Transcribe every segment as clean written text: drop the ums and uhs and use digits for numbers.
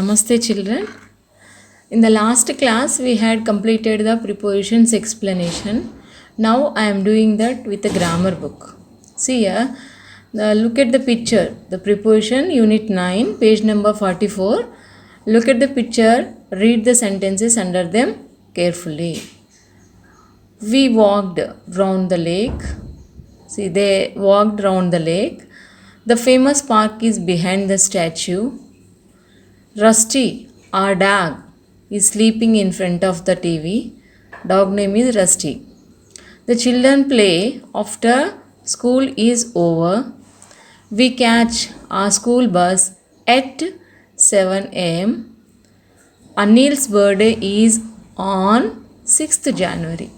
Namaste children. In the last class we had completed the prepositions explanation. Now I am doing that with a grammar book. See here, look at the picture. The preposition unit 9 page number 44. Look at the picture, read the sentences under them carefully. We walked round the lake. See, they walked round the lake. The famous park is behind the statue. Rusty, our dog, is sleeping in front of the TV. Dog name is Rusty. The children play after school is over. We catch our school bus at 7 am. Anil's birthday is on 6th January.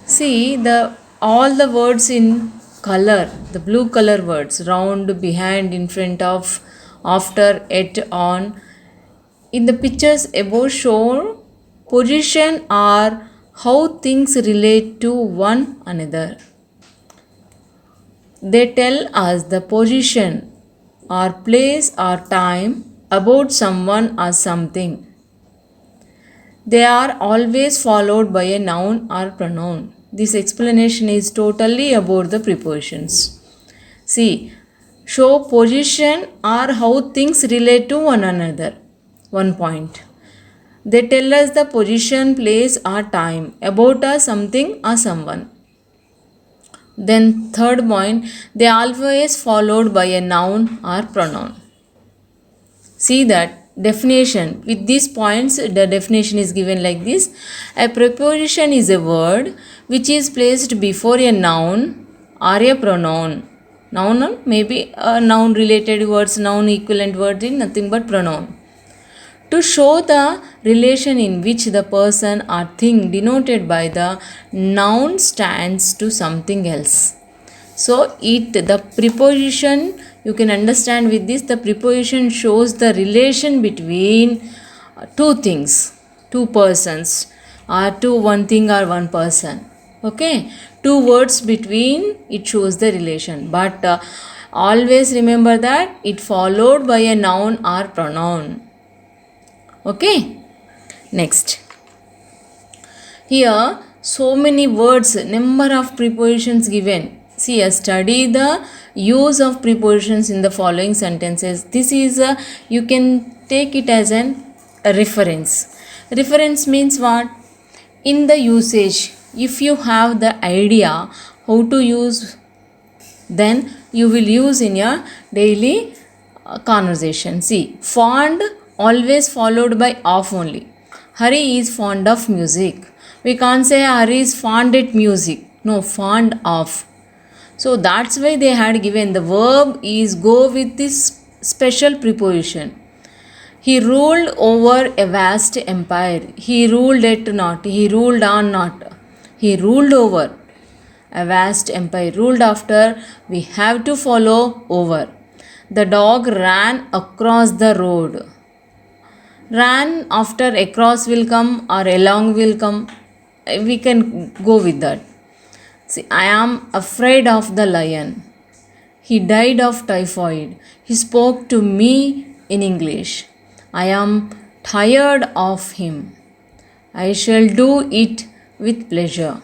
See all the words in color, the blue color words, round, behind, in front of, after, at, on. In the pictures above shown, position are how things relate to one another. They tell us the position or place or time about someone or something. They are always followed by a noun or pronoun. This explanation is totally about the prepositions. See, show position or how things relate to one another. 1 point. They tell us the position, place or time about a something or someone. Then third point, they always followed by a noun or pronoun. See that definition. With these points, the definition is given like this. A preposition is a word which is placed before a noun or a pronoun. Noun, maybe a noun related words, noun equivalent word is nothing but pronoun. To show the relation in which the person or thing denoted by the noun stands to something else. So, the preposition, you can understand with this, the preposition shows the relation between two things, two persons, or one thing or one person. Okay, two words between, it shows the relation. But always remember that it followed by a noun or pronoun. Okay, next. Here, so many words, number of prepositions given. See, study the use of prepositions in the following sentences. This is you can take it as a reference. Reference means what? In the usage, if you have the idea how to use, then you will use in your daily conversation. See, fond always followed by of only. Hari is fond of music. We can't say Hari is fond at music. No, fond of. So that's why they had given the verb is go with this special preposition. He ruled over a vast empire. He ruled it not. He ruled on not. He ruled over a vast empire. Ruled after, we have to follow over. The dog ran across the road. Ran after across will come or along will come. We can go with that. See, I am afraid of the lion. He died of typhoid. He spoke to me in English. I am tired of him. I shall do it with pleasure.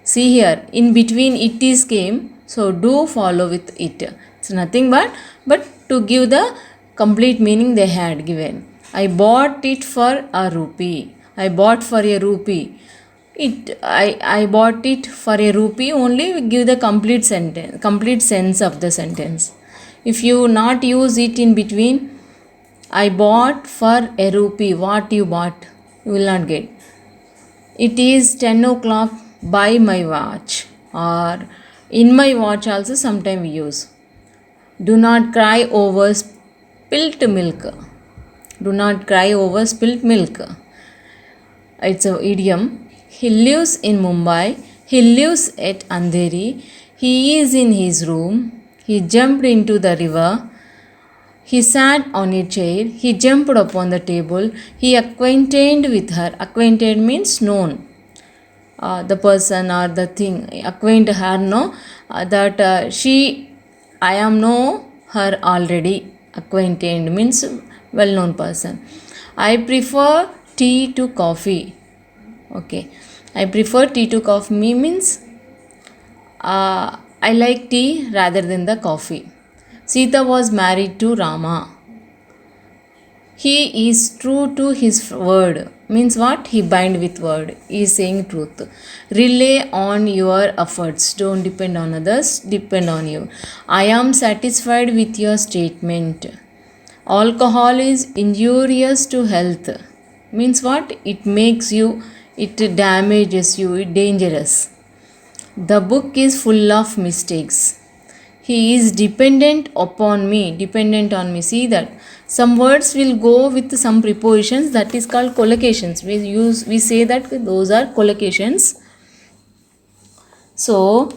See here, in between it is came, so do follow with it. It's nothing but to give the complete meaning they had given. I bought it for a rupee. I bought for a rupee. I bought it for a rupee, only give the complete sentence, complete sense of the sentence. If you not use it in between, I bought for a rupee, what you bought, you will not get. It is 10 o'clock by my watch, or in my watch also sometime we use. Do not cry over spilt milk. Do not cry over spilt milk. It's an idiom. He lives in Mumbai. He lives at Andheri. He is in his room. He jumped into the river. He sat on a chair. He jumped upon the table. He acquainted with her. Acquainted means known. The person or the thing. Acquaint her, no. I am know her already. Acquainted means well-known person. I prefer tea to coffee. Okay. I prefer tea to coffee means I like tea rather than the coffee. Sita was married to Rama. He is true to his word. Means what? He bind with word. He is saying truth. Rely on your efforts. Don't depend on others. Depend on you. I am satisfied with your statement. Alcohol is injurious to health. Means what? It makes you, it damages you, it dangerous. The book is full of mistakes. He is dependent upon me. Dependent on me. See that some words will go with some prepositions, that is called collocations. We say that those are collocations. So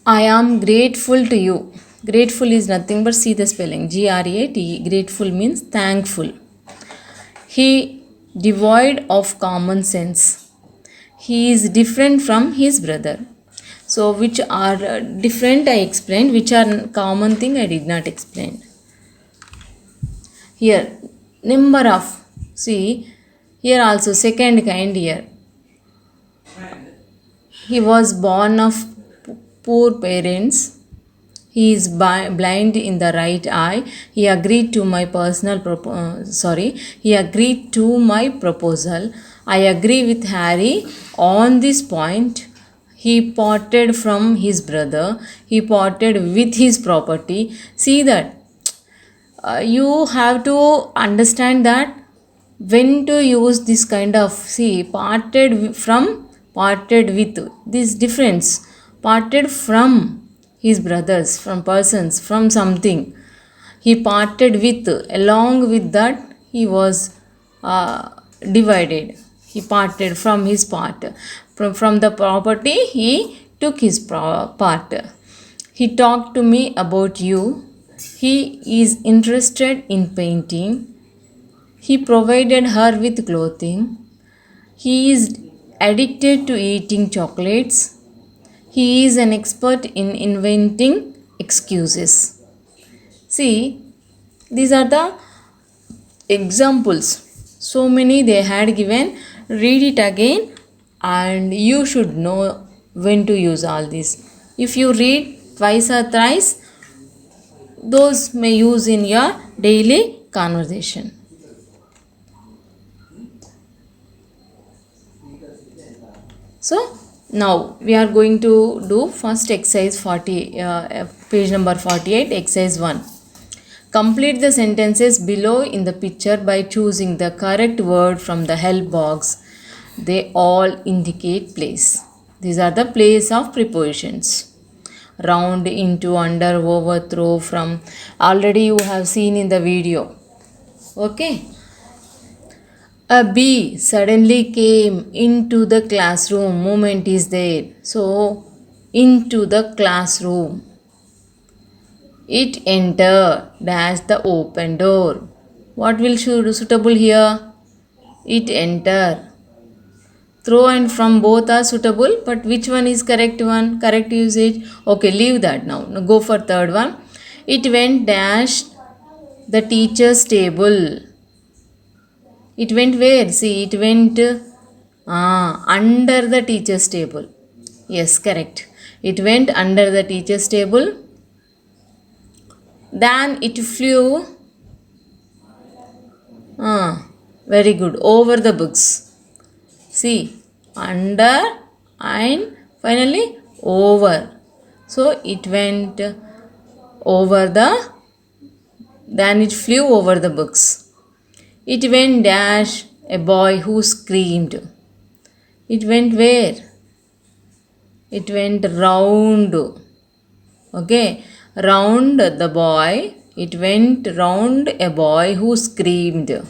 I am grateful to you. Grateful is nothing but, see the spelling, G-R-A-T. Grateful means thankful. He devoid of common sense. He is different from his brother. So which are different I explained, which are common thing I did not explain. Here number of, see here also second kind here. He was born of poor parents. He is blind in the right eye. He agreed to my He agreed to my proposal. I agree with Harry on this point. He parted from his brother. He parted with his property. See that you have to understand that when to use this kind of, see, parted from, parted with, this difference. Parted from his brothers, from persons, from something. He parted with, along with that he was divided. He parted from his part. From the property he took his part. He talked to me about you. He is interested in painting. He provided her with clothing. He is addicted to eating chocolates. He is an expert in inventing excuses. See, these are the examples. So many they had given. Read it again and you should know when to use all these. If you read twice or thrice, those may use in your daily conversation. So now we are going to do first exercise 40, page number 48, exercise 1. Complete the sentences below in the picture by choosing the correct word from the help box. They all indicate place. These are the place of prepositions. Round, into, under, over, through, from. Already you have seen in the video. Okay. A bee suddenly came into the classroom. Movement is there. So, into the classroom. It entered, dash the open door. What will suitable here? It entered. Through and from both are suitable, but which one is correct one? Correct usage? Okay, leave that now. Now go for third one. It went dash the teacher's table. It went where? See, it went under the teacher's table. Yes, correct. It went under the teacher's table. Then it flew. Very good. Over the books. See, under and finally over. So it went over the, then it flew over the books. It went dash a boy who screamed. It went where? It went round. Okay, round the boy. It went round a boy who screamed.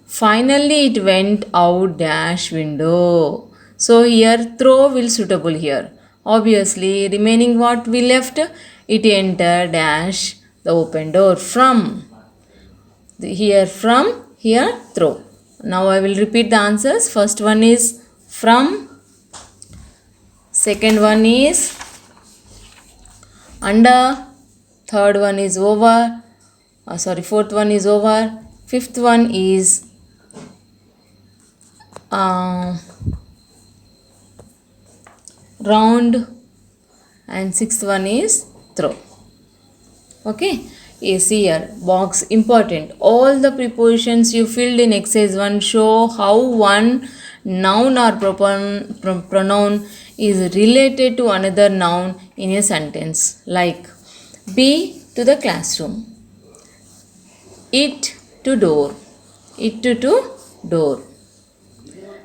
Finally, it went out dash window. So here throw will suitable here. Obviously, remaining what we left? It entered dash the open door. From. Here from, here throw. Now I will repeat the answers. First one is from. Second one is under, third one is over, fourth one is over, fifth one is round, and sixth one is throw. Okay, yes, here box important. All the prepositions you filled in exercise 1 show how one noun or pronoun is related to another noun in a sentence. Like, be to the classroom, it to door, it to door.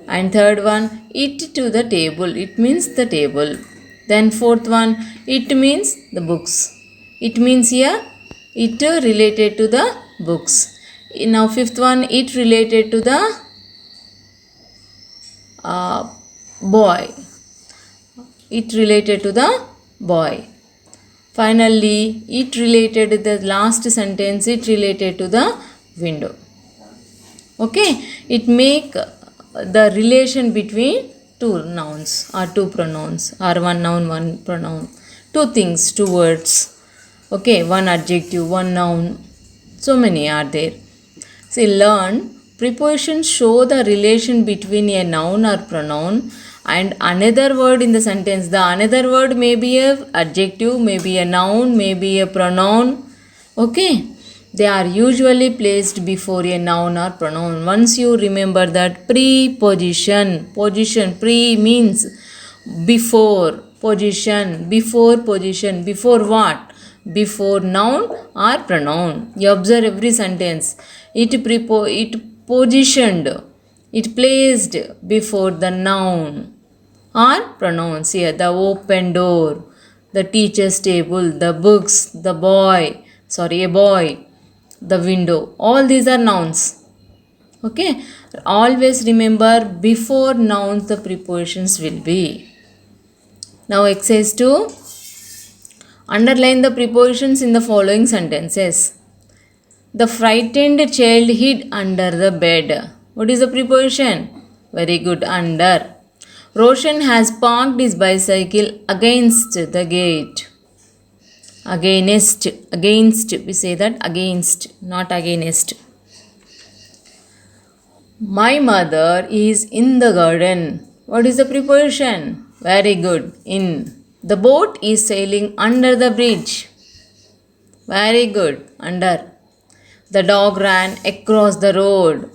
And third one, it to the table, it means the table. Then fourth one, it means the books, it means here it related to the books. Now fifth one, it related to the boy, it related to the boy. Finally, it related to the last sentence, it related to the window. Okay, it make the relation between two nouns or two pronouns, or one noun, one pronoun, two things, two words. Okay, one adjective, one noun, so many are there. See, learn prepositions show the relation between a noun or pronoun and another word in the sentence. The another word may be a adjective, may be a noun, may be a pronoun. Okay, they are usually placed before a noun or pronoun. Once you remember that preposition, position, pre means before, position, before position, before what? Before noun or pronoun. You observe every sentence. It positioned, it placed before the noun or pronouns. Here, the open door, the teacher's table, the books, the boy, a boy, the window. All these are nouns. Okay, always remember before nouns the prepositions will be. Now exercise 2. Underline the prepositions in the following sentences. The frightened child hid under the bed. What is the preposition? Very good, under. Roshan has parked his bicycle against the gate. Against, we say that against, not against. My mother is in the garden. What is the preposition? Very good, in. The boat is sailing under the bridge. Very good, under. The dog ran across the road.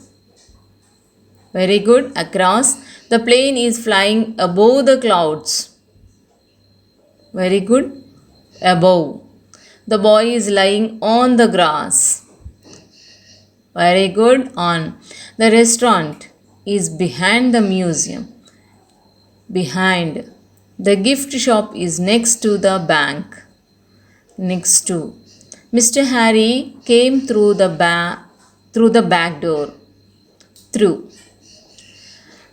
Very good, across. The plane is flying above the clouds. Very good, above. The boy is lying on the grass. Very good, on. The restaurant is behind the museum. Behind. The gift shop is next to the bank. Next to. Mr. Harry came through the back door. Through.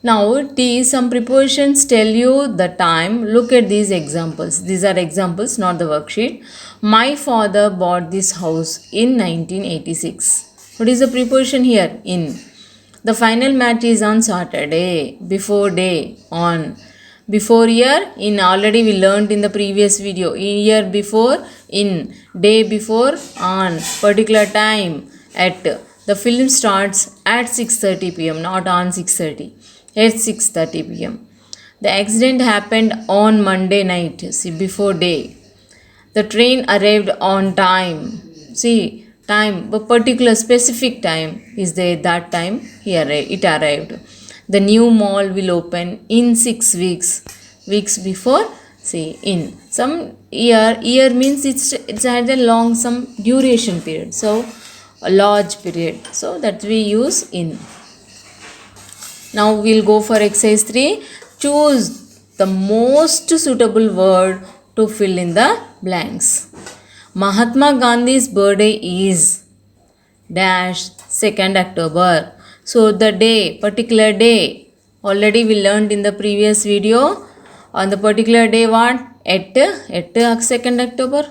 Now, some prepositions tell you the time. Look at these examples. These are examples, not the worksheet. My father bought this house in 1986. What is the preposition here? In. The final match is on Saturday. Before day, on. Before year, in. Already we learned in the previous video. Year before, in. Day before, on. Particular time, at. The film starts at 6:30 p.m. not on 6:30. At 6:30 p.m. The accident happened on Monday night. See, before day. The train arrived on time. See, time, but particular specific time is there. That time it arrived. The new mall will open in 6 weeks. Weeks before, see, in. Some year means it's had a long, some duration period. So, a large period. So, that we use in. Now we'll go for exercise 3. Choose the most suitable word to fill in the blanks. Mahatma Gandhi's birthday is dash 2nd October. So the day, particular day, already we learned in the previous video. On the particular day, what? At 2nd October,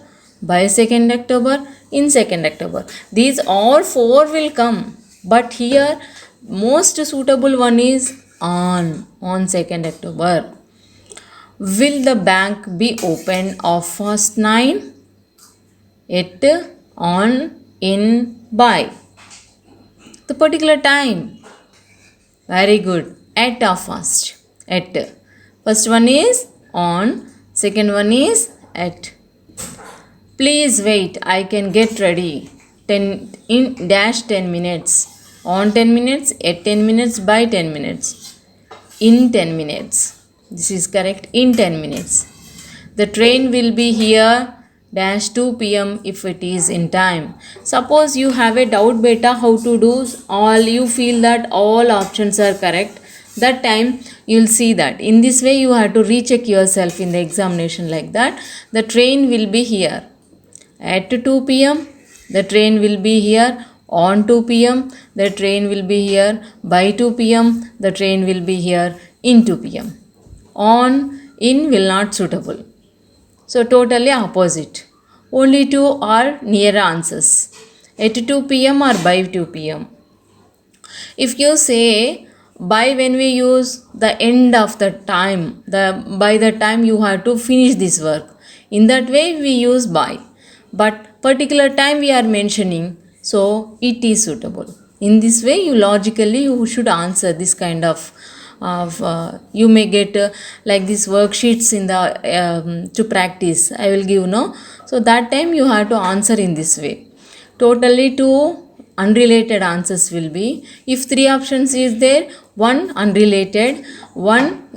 by 2nd October, in 2nd October. These all 4 will come. But here, most suitable one is on 2nd October. Will the bank be open of past 9? at, on, in, by. The particular time. Very good. At or first. At. First one is on. Second one is at. Please wait. I can get ready. 10 minutes. On 10 minutes. At 10 minutes. By 10 minutes. In 10 minutes. This is correct. In 10 minutes. The train will be here dash 2 p.m. if it is in time. Suppose you have a doubt beta how to do all, you feel that all options are correct. That time you will see that. In this way you have to recheck yourself in the examination like that. The train will be here at 2 p.m. The train will be here on 2 p.m. The train will be here by 2 p.m. The train will be here in 2 p.m. On, in will not suitable. So totally opposite. Only two are near answers. At 2 p.m. or by 2 p.m. If you say by, when we use the end of the time, by the time you have to finish this work. In that way we use by. But particular time we are mentioning, so it is suitable. In this way you logically you should answer this kind of you may get like these worksheets in the to practice I will give, no. So that time you have to answer in this way. Totally two unrelated answers will be. If three options is there, one unrelated, one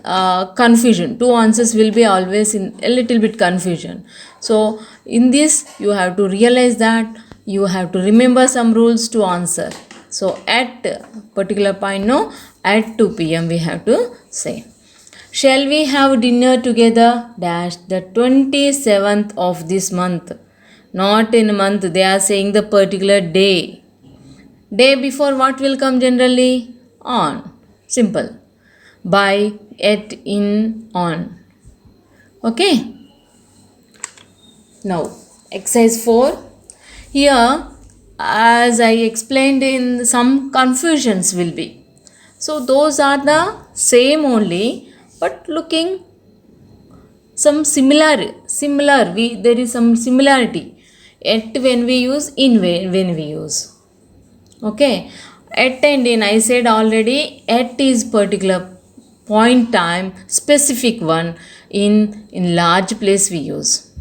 confusion. Two answers will be always in a little bit confusion. So in this you have to realize that you have to remember some rules to answer. So at particular point, no, at 2 p.m. we have to say. Shall we have dinner together dash the 27th of this month. Not in month, they are saying the particular day. Day before what will come generally? On. Simple. By, at, in, on. Okay. Now exercise 4. Here as I explained in some confusions will be. So those are the same only, but looking some similar there is some similarity. At when we use, in when we use. Okay. At and in I said already, at is particular point time, specific one. In large place we use.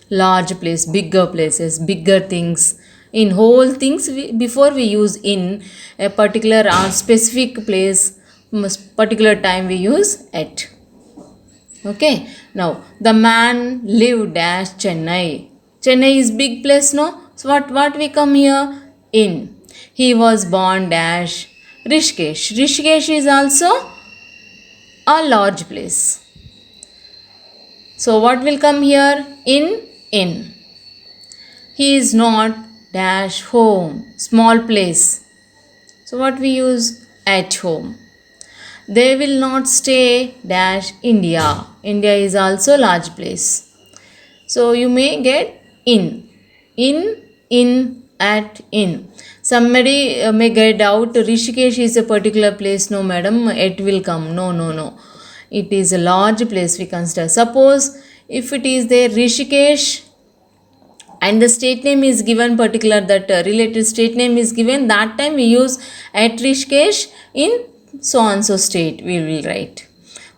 Large place, bigger places, bigger things. In whole things before we use in a particular specific place, particular time we use at. Okay. Now the man lived dash Chennai. Chennai is big place, no. So what we come here? In. He was born dash Rishikesh. Rishikesh is also a large place. So what will come here? In. He is not dash home, small place. So what we use? At home. They will not stay dash India. India is also large place. So you may get in, at, in. Somebody may get out Rishikesh is a particular place. No madam, it will come. No. It is a large place we consider. Suppose if it is there Rishikesh and the state name is given, particular that related state name is given, that time we use at Rishikesh in so and so state we will write.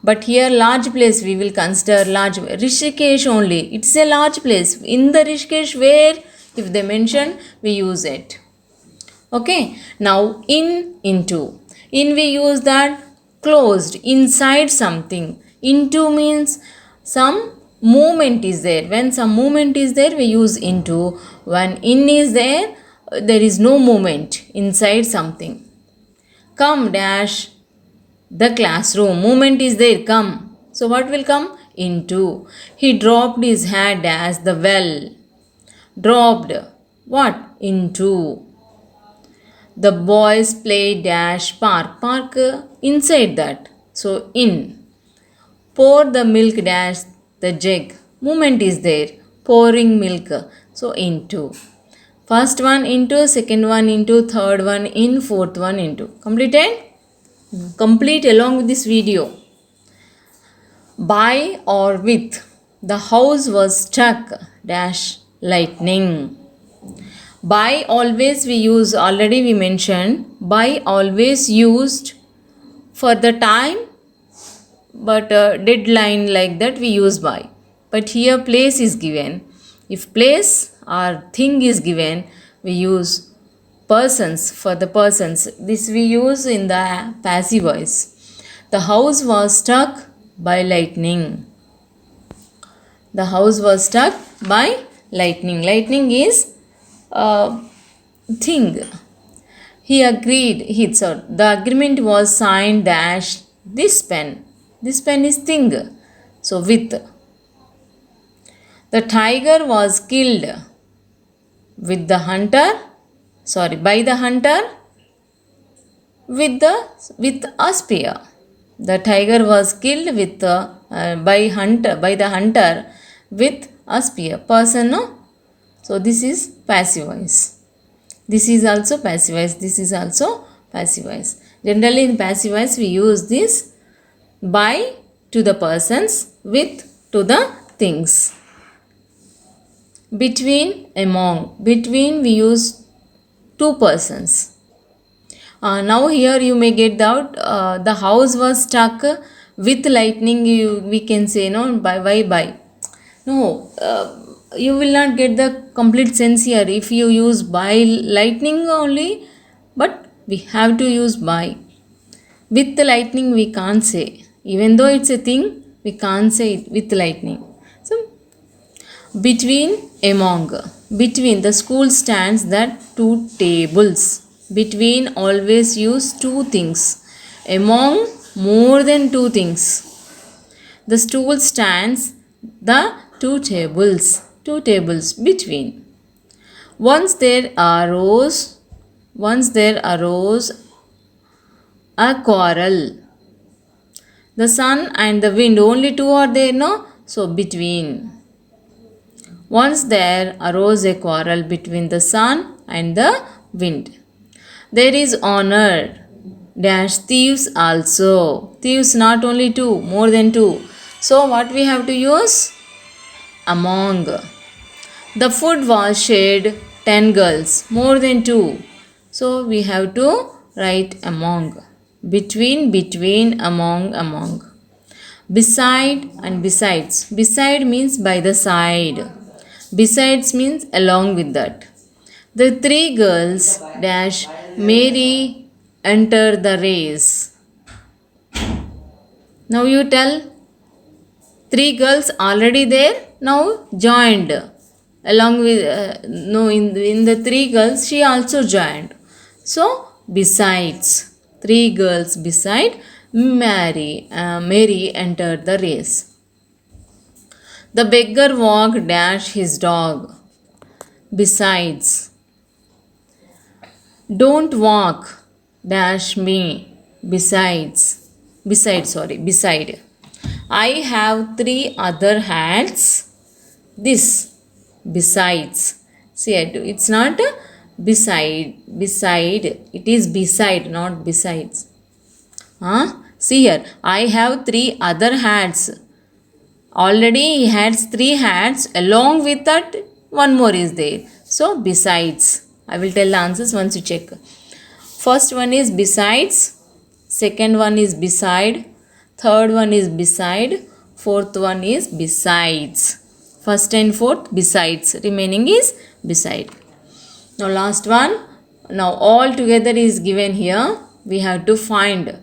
But here large place we will consider large Rishikesh only. It's a large place. In the Rishikesh where if they mention we use it. Okay. Now into. In we use that closed, inside something. Into means some movement is there. When some movement is there we use into. When in is there, there is no movement inside something. Come dash the classroom. Movement is there, come. So what will come? Into. He dropped his hat dash the well. Dropped what? Into. The boys play dash park. Park inside that. So in. Pour the milk dash the jug. Movement is there. Pouring milk. So into. First one into, second one into, third one in, fourth one into. Completed? Complete along with this video. By or with. The house was stuck dash lightning. By always we use, already we mentioned, by always used for the time, but deadline like that we use by. But here place is given. If place or thing is given, we use persons for the persons. This we use in the passive voice. The house was struck by lightning. The house was struck by lightning. Lightning is a thing. He agreed. The agreement was signed dash this pen. This pen is thing. So with. The tiger was killed with the hunter. Sorry, by the hunter with a spear. The tiger was killed with by the hunter with a spear. Person, no? So this is passive voice. This is also passive voice. This is also passive voice. Generally in passive voice we use this by to the persons, with to the things. Between, among. Between we use two persons. Now here you may get doubt. The house was struck with lightning. We can say no by. No, you will not get the complete sense here if you use by lightning only. But we have to use by. With the lightning we can't say. Even though it's a thing, we can't say it with lightning. So between, among. Between, the school stands that two tables. Between always use two things. Among, more than two things. The stool stands the two tables. Two tables between. Once there arose a quarrel. The sun and the wind, only two are there, no? So between. Once there arose a quarrel between the sun and the wind. There is honor dash thieves also. Thieves not only two, more than two. So what we have to use? Among. The food was shared 10 girls, more than two. So we have to write among. Between, among. Beside and besides. Beside means by the side. Besides means along with that. The three girls dash Mary enter the race. Now you tell. Three girls already there, now joined. Along with, in the three girls, she also joined. So, besides. Three girls beside Mary entered the race. The beggar walked dash his dog. Besides. Don't walk dash me. Besides. Beside. I have three other hats. This. Besides. See, it's not beside. It is beside, not besides. See here. I have three other hats. Already he has three hats. Along with that, one more is there. So, besides. I will tell the answers once you check. First one is besides. Second one is beside. Third one is beside. Fourth one is besides. First and fourth besides. Remaining is beside. Now last one. Now all together is given here. We have to find.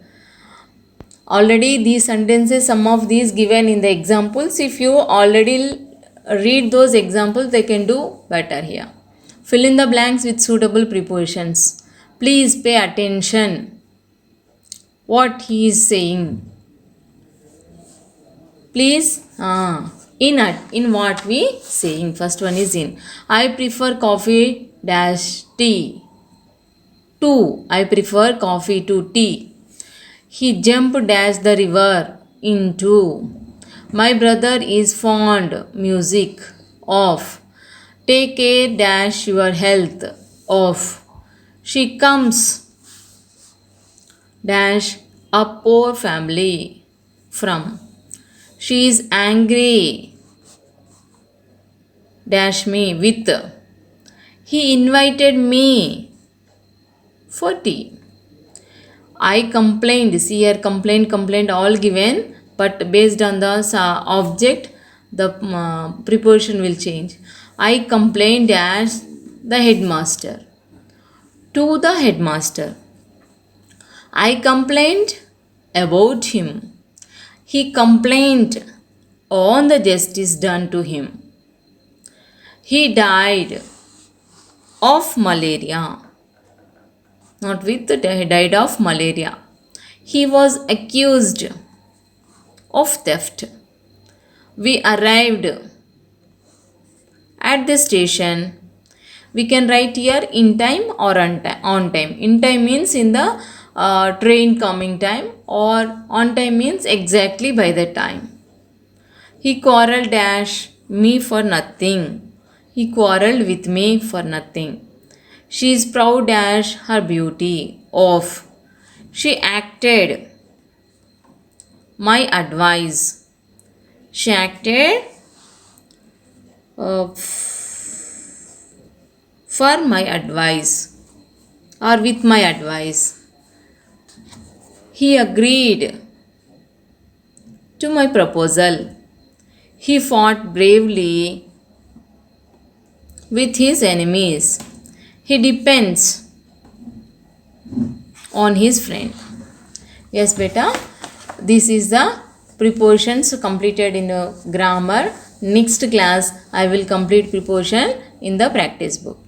Already these sentences, some of these given in the examples. If you already read those examples, they can do better here. Fill in the blanks with suitable prepositions. Please pay attention what he is saying. Please, in what we saying. First one is in. I prefer coffee dash tea. 2. I prefer coffee to tea. He jumped dash the river into. My brother is fond music of. Take care dash your health of. She comes dash a poor family from. She is angry dash me with. He invited me for tea. I complained. See here, complaint all given, but based on the object, the preposition will change. I complained as the headmaster. To the headmaster. I complained about him. He complained on the justice done to him. He died of malaria. Not with, died of malaria. He was accused of theft. We arrived at the station. We can write here in time or on time. In time means in the train coming time, or on time means exactly by the time. He quarreled dash me for nothing. He quarreled with me for nothing. She is proud dash her beauty of. She acted my advice. She acted for my advice or with my advice. He agreed to my proposal. He fought bravely with his enemies. He depends on his friend. Yes, beta. This is the prepositions completed in the grammar. Next class, I will complete preposition in the practice book.